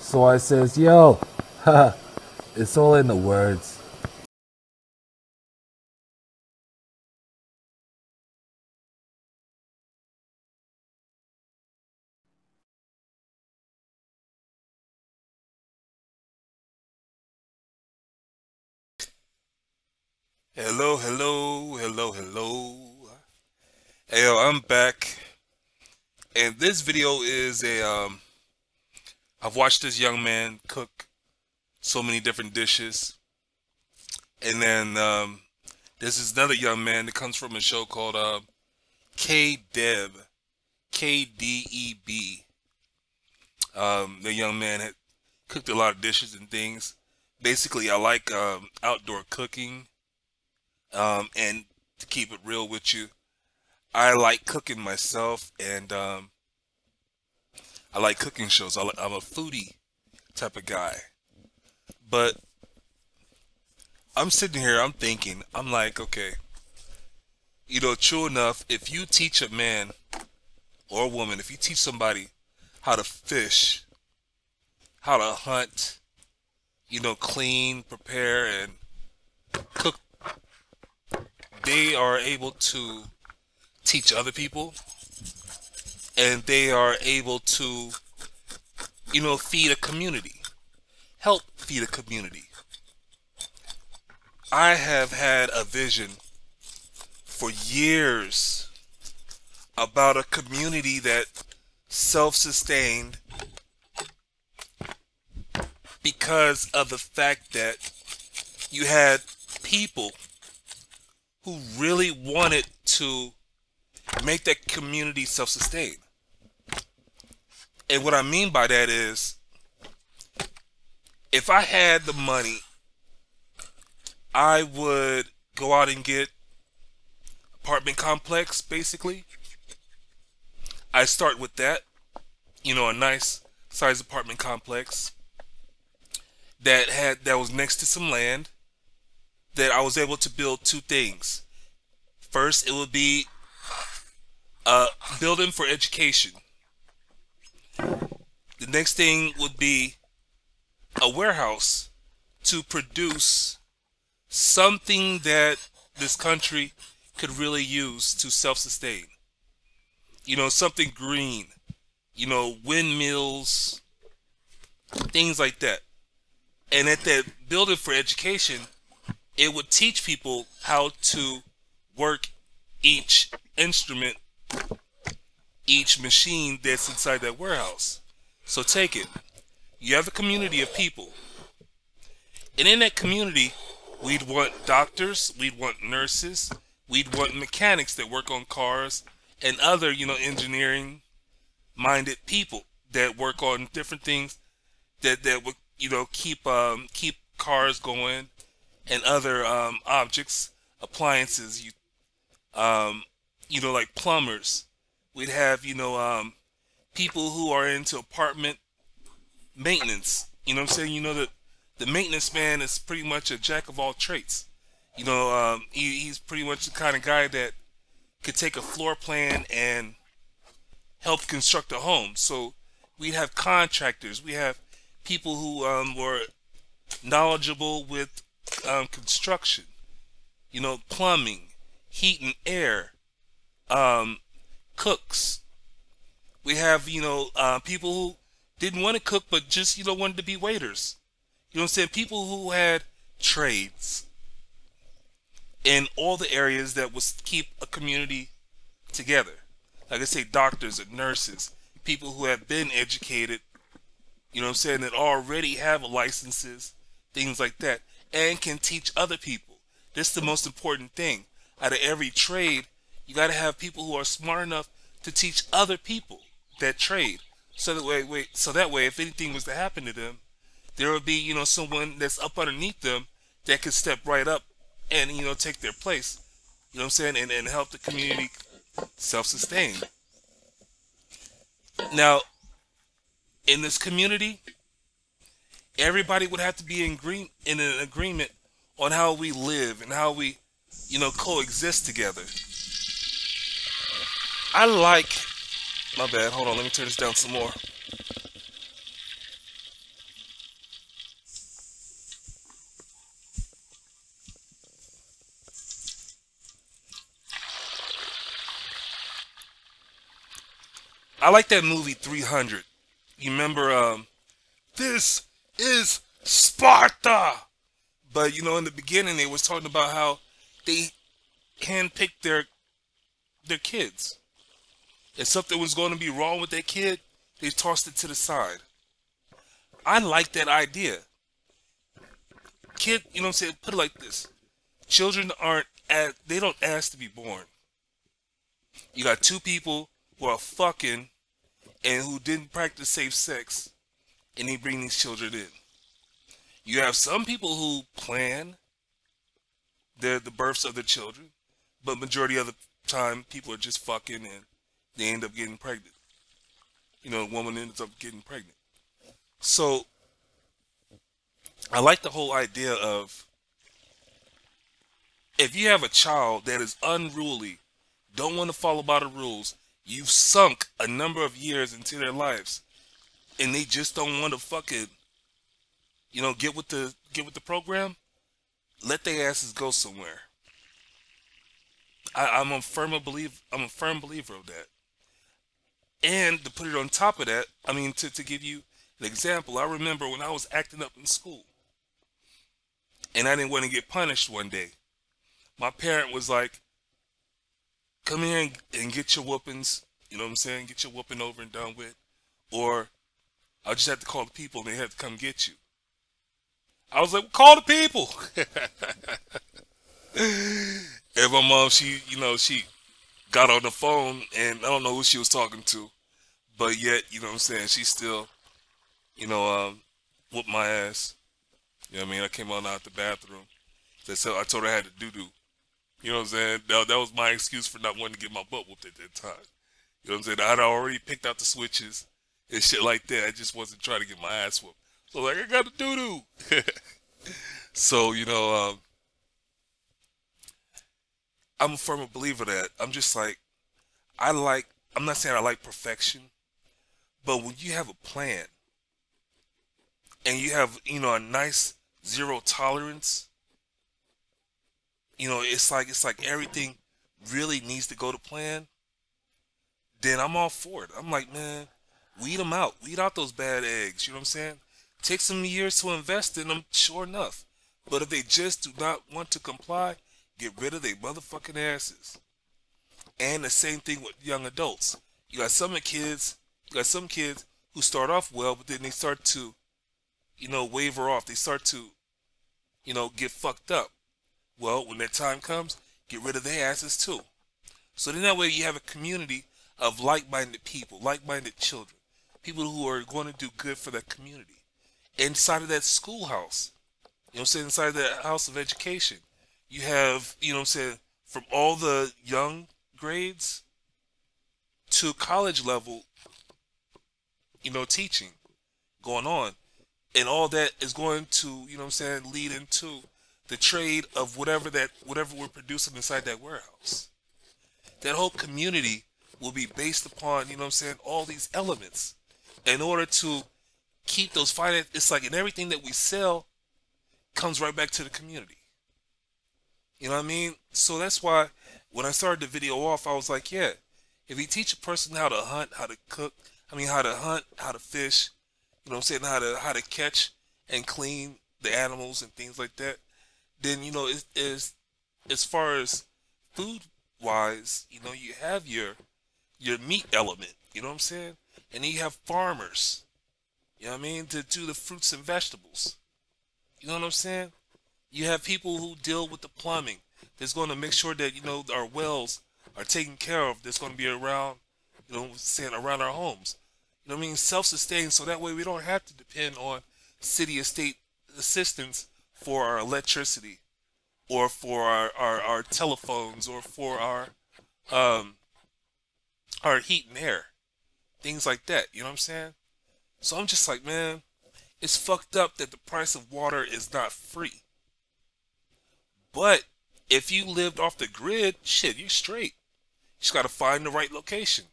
So I says, yo, haha, it's all in the words. Hello, hello, hello, hello. Hey, yo, I'm back, and this video is I've watched this young man cook so many different dishes, and then this is another young man that comes from a show called K-Deb, K-D-E-B. The young man had cooked a lot of dishes and things. Basically, I like outdoor cooking, and to keep it real with you, I like cooking myself, and I like cooking shows. I'm a foodie type of guy. But I'm sitting here, I'm thinking, I'm like, okay, true enough, if you teach a man or a woman, if you teach somebody how to fish, how to hunt, clean, prepare, and cook, they are able to teach other people, and they are able to, feed a community, help feed a community. I have had a vision for years about a community that self-sustained because of the fact that you had people who really wanted to make that community self-sustained. And what I mean by that is, if I had the money, I would go out and get apartment complex, basically. I start with that, a nice size apartment complex that was next to some land that I was able to build two things. First, it would be a building for education. The next thing would be a warehouse to produce something that this country could really use to self-sustain. Something green, windmills, things like that. And at that building for education, it would teach people how to work each instrument, each machine that's inside that warehouse. So take it. You have a community of people. And in that community, we'd want doctors, we'd want nurses, we'd want mechanics that work on cars, and other, engineering minded people that work on different things that would, keep cars going, and other objects, appliances, like plumbers. We'd have, people who are into apartment maintenance. You know what I'm saying? The maintenance man is pretty much a jack of all trades. He's pretty much the kind of guy that could take a floor plan and help construct a home. So we'd have contractors. We have people who were knowledgeable with construction, plumbing, heat and air, cooks. We have, people who didn't want to cook but just, wanted to be waiters. You know what I'm saying? People who had trades in all the areas that would keep a community together. Like I say, doctors and nurses, people who have been educated, that already have licenses, things like that, and can teach other people. This is the most important thing. Out of every trade, you got to have people who are smart enough to teach other people that trade. So that way, if anything was to happen to them, there would be, someone that's up underneath them that could step right up and, take their place, and help the community self-sustain. Now, in this community, everybody would have to be in an agreement on how we live and how we, coexist together. My bad, hold on, let me turn this down some more. I like that movie 300. You remember, this is Sparta. But you know, in the beginning, they was talking about how they handpicked their kids. If something was going to be wrong with their kid, they tossed it to the side. I like that idea. Kid, you know what I'm saying? Put it like this: children they don't ask to be born. You got two people who are fucking and who didn't practice safe sex, and they bring these children in. You have some people who plan the births of their children, but majority of the time people are just fucking and they end up getting pregnant. You know, a woman ends up getting pregnant. So I like the whole idea of, if you have a child that is unruly, don't want to follow by the rules, you've sunk a number of years into their lives, and they just don't want to fucking, you know, get with the program. Let their asses go somewhere. I'm a firm believer of that. And to put it on top of that, I mean, to give you an example, I remember when I was acting up in school, and I didn't want to get punished one day. My parent was like, come here and get your whoopings, you know what I'm saying? Get your whooping over and done with. Or I'll just have to call the people and they have to come get you. I was like, well, call the people. And my mom, she got on the phone, and I don't know who she was talking to, but yet, you know what I'm saying, she still, whooped my ass. You know what I mean? I came out the bathroom. So I told her I had to doo-doo. You know what I'm saying? That was my excuse for not wanting to get my butt whooped at that time. You know what I'm saying? I had already picked out the switches and shit like that. I just wasn't trying to get my ass whooped. So like, I got to doo-doo. So, I'm a firm believer that I'm just like, I'm not saying I like perfection, but when you have a plan and you have, a nice zero tolerance, it's like everything really needs to go to plan, then I'm all for it. I'm like, man, weed them out. Weed out those bad eggs. You know what I'm saying? Take some years to invest in them, sure enough. But if they just do not want to comply, get rid of their motherfucking asses. And the same thing with young adults. You got some kids who start off well, but then they start to, waver off. They start to, get fucked up. Well, when that time comes, get rid of their asses too. So then that way you have a community of like-minded people, like-minded children, people who are going to do good for that community. Inside of that schoolhouse, inside of that house of education, you have, from all the young grades to college level, teaching going on. And all that is going to, lead into the trade of whatever we're producing inside that warehouse. That whole community will be based upon, all these elements in order to keep those finance. It's like in everything that we sell comes right back to the community. You know what I mean? So that's why when I started the video off, I was like, yeah, if you teach a person how to hunt, how to cook, how to hunt, how to fish, how to catch and clean the animals and things like that, then, it is, as far as food wise, you have your meat element, you know what I'm saying? And then you have farmers, to do the fruits and vegetables. You know what I'm saying? You have people who deal with the plumbing. That's going to make sure that, our wells are taken care of. That's going to be around, around our homes. You know what I mean? Self-sustained, so that way we don't have to depend on city or state assistance for our electricity or for our telephones or for our heat and air. Things like that, you know what I'm saying? So I'm just like, man, it's fucked up that the price of water is not free. But if you lived off the grid, shit, you're straight. You just got to find the right location.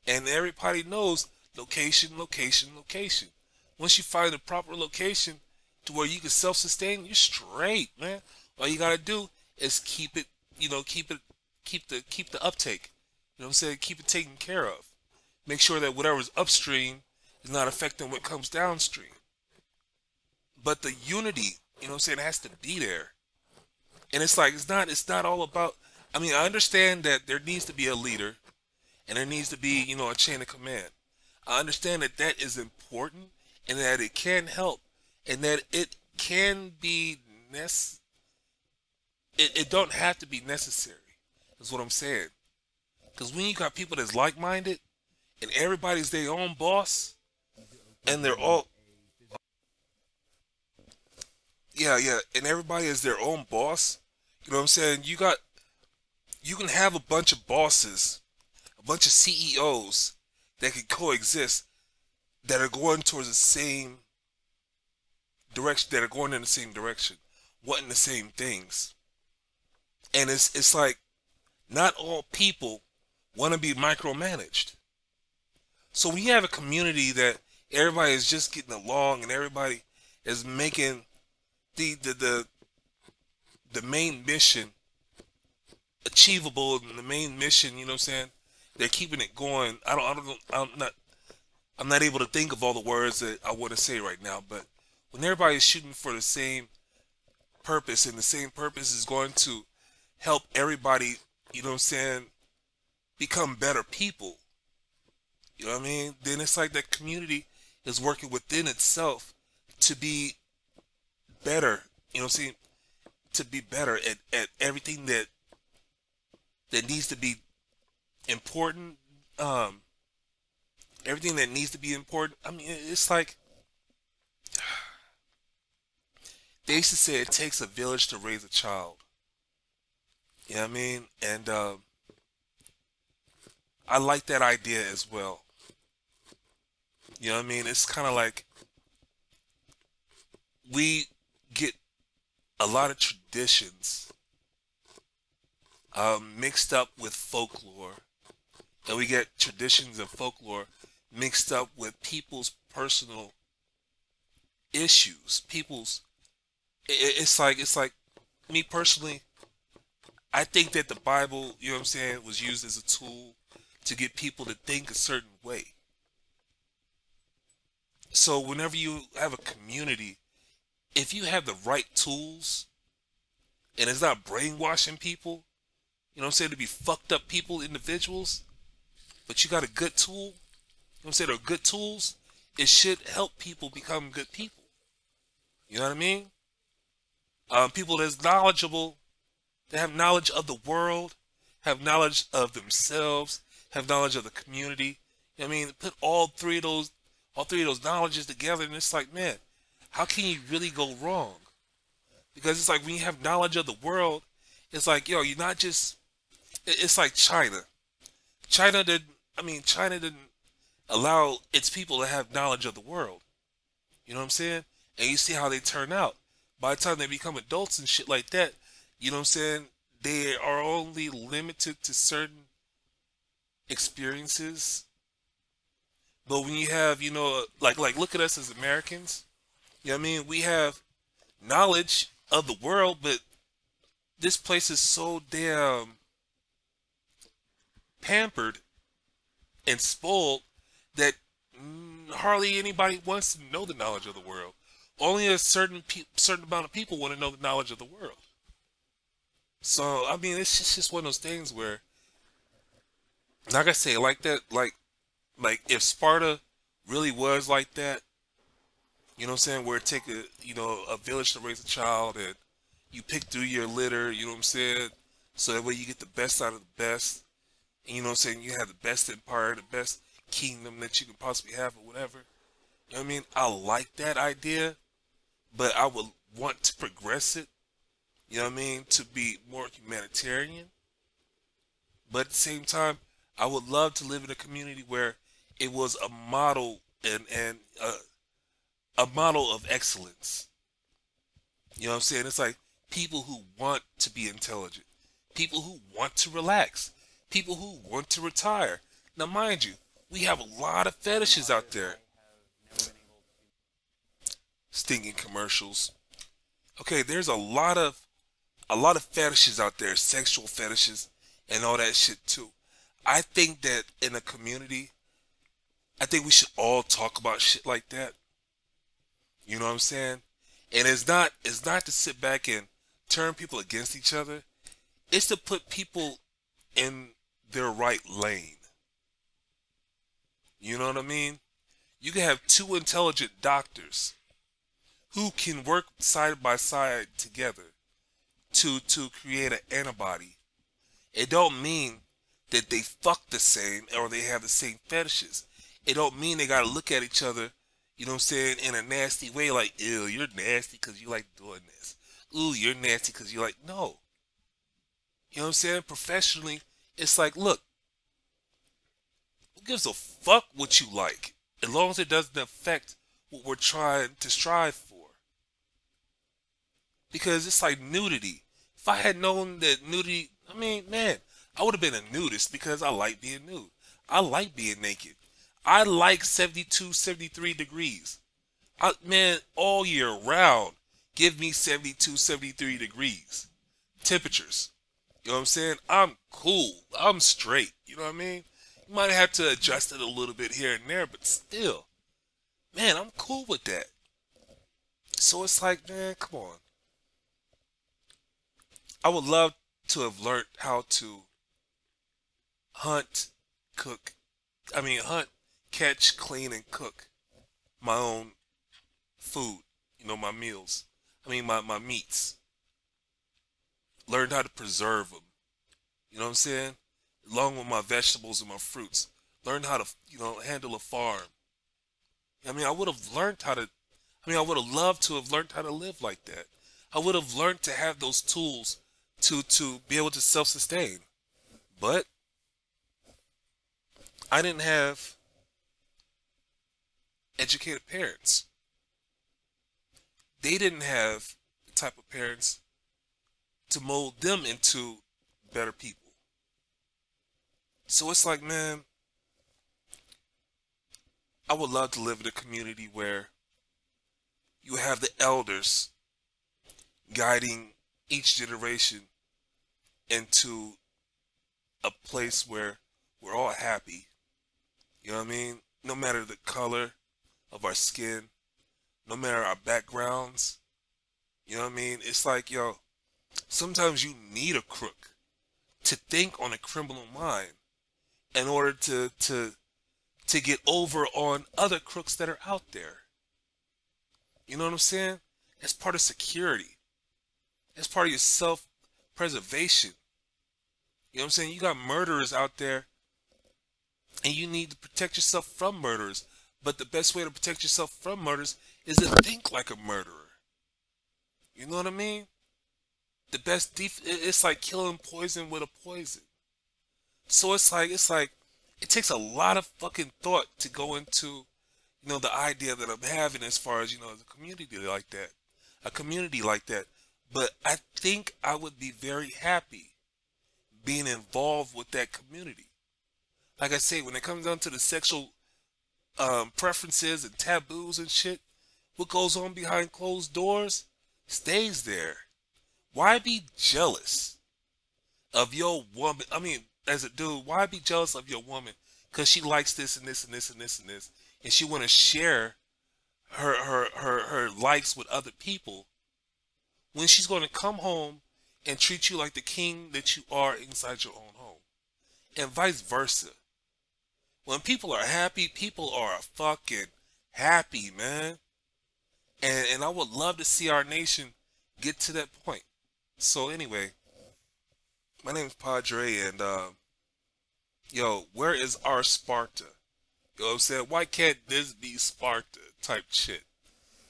And everybody knows location, location, location. Once you find the proper location to where you can self-sustain, you're straight, man. All you got to do is keep it, keep the uptake. You know what I'm saying? Keep it taken care of. make sure that whatever's upstream is not affecting what comes downstream. But the unity, you know what I'm saying, has to be there. And it's like it's not all about, I mean, I understand that there needs to be a leader and there needs to be, you know, a chain of command. I understand that that is important and that it can help and that it can be it don't have to be necessary. Is what I'm saying. Because when you got people that's like-minded and everybody's their own boss and they're all yeah, and everybody is their own boss, you know what I'm saying? You can have a bunch of bosses, a bunch of CEOs that can coexist that are going towards the same direction, that are going in the same direction, wanting the same things. And it's like not all people want to be micromanaged. So when you have a community that everybody is just getting along and everybody is making the main mission achievable and the main mission, you know what I'm saying? They're keeping it going. I'm not able to think of all the words that I want to say right now, but when everybody is shooting for the same purpose and the same purpose is going to help everybody, you know what I'm saying, become better people, you know what I mean? Then it's like that community is working within itself to be better, you know what I'm saying, to be better at everything that needs to be important, everything that needs to be important. I mean, it's like they used to say it takes a village to raise a child. You know what I mean? And I like that idea as well. You know what I mean? It's kind of like we get a lot of traditions mixed up with folklore, and we get traditions and folklore mixed up with people's personal issues. It's like me personally, I think that the Bible, you know what I'm saying, was used as a tool to get people to think a certain way. So whenever you have a community, if you have the right tools and it's not brainwashing people, you know what I'm saying, to be fucked up people, individuals, but you got a good tool, you know what I'm saying, they're good tools, it should help people become good people. You know what I mean? People that's knowledgeable, that have knowledge of the world, have knowledge of themselves, have knowledge of the community. You know what I mean? Put all three of those knowledges together, and it's like, man, how can you really go wrong? Because it's like when you have knowledge of the world, it's like, yo, you're not just, it's like China. China didn't allow its people to have knowledge of the world. You know what I'm saying? And you see how they turn out. By the time they become adults and shit like that, you know what I'm saying, they are only limited to certain experiences. But when you have, you know, like look at us as Americans. You know what I mean? We have knowledge of the world, but this place is so damn pampered and spoiled that hardly anybody wants to know the knowledge of the world. Only a certain amount of people want to know the knowledge of the world. So I mean, it's just one of those things where, like I say, like that, like if Sparta really was like that, you know what I'm saying, where it take a village to raise a child, and you pick through your litter, you know what I'm saying, so that way you get the best out of the best, and you know what I'm saying, you have the best empire, the best kingdom that you can possibly have, or whatever. You know what I mean? I like that idea, but I would want to progress it, you know what I mean, to be more humanitarian. But at the same time, I would love to live in a community where it was a model and a model of excellence. You know what I'm saying? It's like people who want to be intelligent, people who want to relax, people who want to retire. Now, mind you, we have a lot of fetishes out there. Stinking commercials. Okay, there's a lot of fetishes out there, sexual fetishes and all that shit too. I think that in a community, I think we should all talk about shit like that. You know what I'm saying? And it's not to sit back and turn people against each other. It's to put people in their right lane. You know what I mean? You can have two intelligent doctors who can work side by side together to create an antibody. It don't mean that they fuck the same or they have the same fetishes. It don't mean they gotta look at each other, you know what I'm saying, in a nasty way like, ew, you're nasty because you like doing this. Ooh, you're nasty because you like, no. You know what I'm saying? Professionally, it's like, look, who gives a fuck what you like? As long as it doesn't affect what we're trying to strive for. Because it's like nudity. If I had known that nudity, I mean, man, I would have been a nudist because I like being nude. I like being naked. I like 72, 73 degrees. Man, all year round, give me 72, 73 degrees. Temperatures. You know what I'm saying? I'm cool. I'm straight. You know what I mean? You might have to adjust it a little bit here and there, but still, man, I'm cool with that. So it's like, man, come on. I would love to have learned how to hunt, cook. Hunt, catch, clean, and cook my own food. You know, my meals. My meats. Learned how to preserve them. You know what I'm saying? Along with my vegetables and my fruits. Learned how to, handle a farm. I would have learned how to, I would have loved to have learned how to live like that. I would have learned to have those tools to be able to self-sustain. But I didn't have educated parents. They didn't have the type of parents to mold them into better people. So it's like, man, I would love to live in a community where you have the elders guiding each generation into a place where we're all happy. You know what I mean? No matter the color of our skin, no matter our backgrounds. You know what I mean? It's like, yo, sometimes you need a crook to think on a criminal mind in order to get over on other crooks that are out there. You know what I'm saying? That's part of security. That's part of your self-preservation. You know what I'm saying? You got murderers out there and you need to protect yourself from murderers. But the best way to protect yourself from murders is to think like a murderer. You know what I mean? The best it's like killing poison with a poison. So it's like it takes a lot of fucking thought to go into, the idea that I'm having as far as, the community like that. A community like that. But I think I would be very happy being involved with that community. Like I say, when it comes down to the sexual preferences and taboos and shit, what goes on behind closed doors stays there. Why be jealous of your woman? As a dude, why be jealous of your woman? Because she likes this and this and this and this and this, and she want to share her likes with other people, when she's going to come home and treat you like the king that you are inside your own home, and vice versa. When people are happy, people are fucking happy, man. And I would love to see our nation get to that point. So anyway, my name is Padre, and yo, where is our Sparta? You know what I'm saying? Why can't this be Sparta type shit?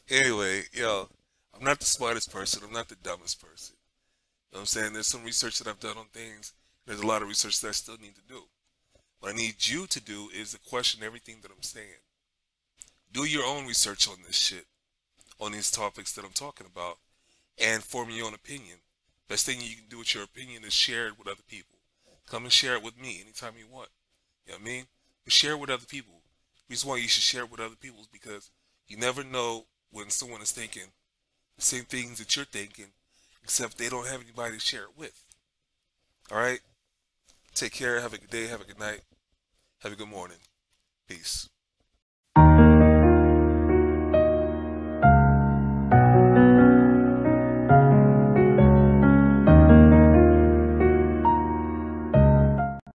Anyway, yo, I'm not the smartest person. I'm not the dumbest person. You know what I'm saying? There's some research that I've done on things. There's a lot of research that I still need to do. What I need you to do is to question everything that I'm saying. Do your own research on this shit, on these topics that I'm talking about, and form your own opinion. Best thing you can do with your opinion is share it with other people. Come and share it with me anytime you want. You know what I mean? But share it with other people. The reason why you should share it with other people is because you never know when someone is thinking the same things that you're thinking, except they don't have anybody to share it with. Alright? Take care. Have a good day. Have a good night. Have a good morning. Peace.